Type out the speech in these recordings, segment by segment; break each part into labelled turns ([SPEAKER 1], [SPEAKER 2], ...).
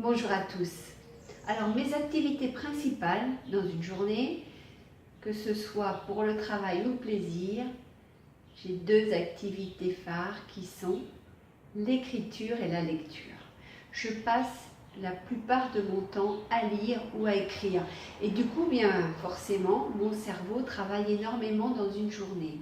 [SPEAKER 1] Bonjour à tous. Alors mes activités principales dans une journée, que ce soit pour le travail ou le plaisir, j'ai deux activités phares qui sont l'écriture et la lecture. Je passe la plupart de mon temps à lire ou à écrire. Et du coup, bien forcément, mon cerveau travaille énormément dans une journée.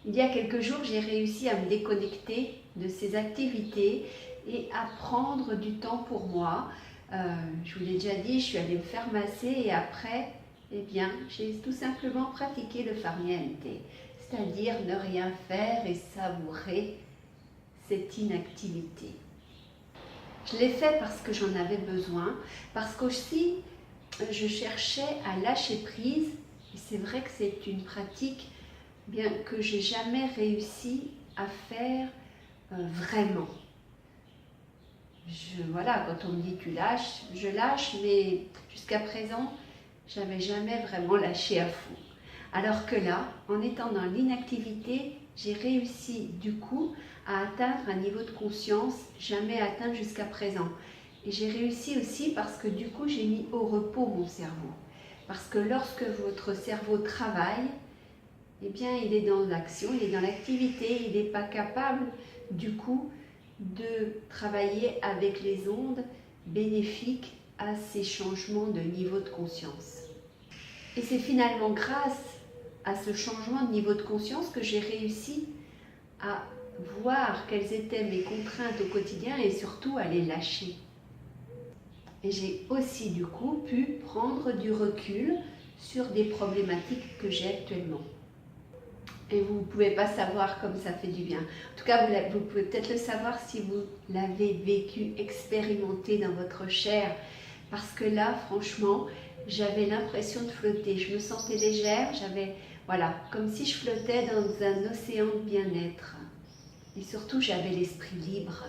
[SPEAKER 1] Il y a quelques jours, j'ai réussi à me déconnecter de ces activités et à prendre du temps pour moi. Je vous l'ai déjà dit, je suis allée me faire masser et après, eh bien, j'ai tout simplement pratiqué le farniente, c'est-à-dire ne rien faire et savourer cette inactivité. Je l'ai fait parce que j'en avais besoin, parce qu'aussi je cherchais à lâcher prise, et c'est vrai que c'est une pratique bien que j'ai jamais réussi à faire vraiment. Voilà, quand on me dit tu lâches, je lâche, mais jusqu'à présent, j'avais jamais vraiment lâché à fond. Alors que là, en étant dans l'inactivité, j'ai réussi du coup à atteindre un niveau de conscience jamais atteint jusqu'à présent. Et j'ai réussi aussi parce que du coup, j'ai mis au repos mon cerveau. Parce que lorsque votre cerveau travaille, eh bien, il est dans l'action, il est dans l'activité, il n'est pas capable du coup de travailler avec les ondes bénéfiques à ces changements de niveau de conscience. Et c'est finalement grâce à ce changement de niveau de conscience que j'ai réussi à voir quelles étaient mes contraintes au quotidien et surtout à les lâcher. Et j'ai aussi du coup pu prendre du recul sur des problématiques que j'ai actuellement. Et vous ne pouvez pas savoir comme ça fait du bien. En tout cas, vous pouvez peut-être le savoir si vous l'avez vécu, expérimenté dans votre chair. Parce que là, franchement, j'avais l'impression de flotter. Je me sentais légère, voilà, comme si je flottais dans un océan de bien-être. Et surtout, j'avais l'esprit libre.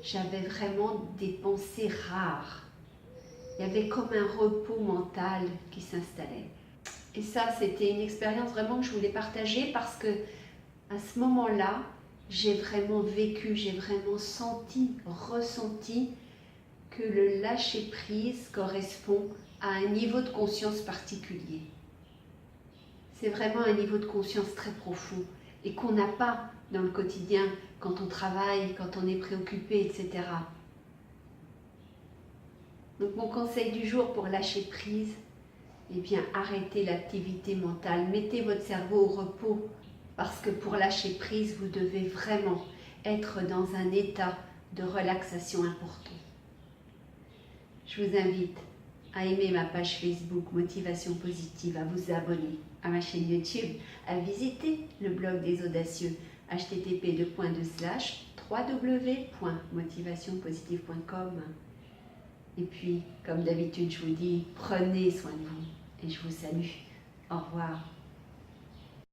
[SPEAKER 1] J'avais vraiment des pensées rares. Il y avait comme un repos mental qui s'installait. Et ça, c'était une expérience vraiment que je voulais partager parce que à ce moment-là, j'ai vraiment vécu, j'ai vraiment ressenti que le lâcher-prise correspond à un niveau de conscience particulier. C'est vraiment un niveau de conscience très profond et qu'on n'a pas dans le quotidien quand on travaille, quand on est préoccupé, etc. Donc mon conseil du jour pour lâcher prise, eh bien, arrêtez l'activité mentale, mettez votre cerveau au repos, parce que pour lâcher prise, vous devez vraiment être dans un état de relaxation important. Je vous invite à aimer ma page Facebook Motivation Positive, à vous abonner à ma chaîne YouTube, à visiter le blog des audacieux, http://www.motivationpositive.com. Et puis, comme d'habitude, je vous dis, prenez soin de vous et je vous salue. Au revoir.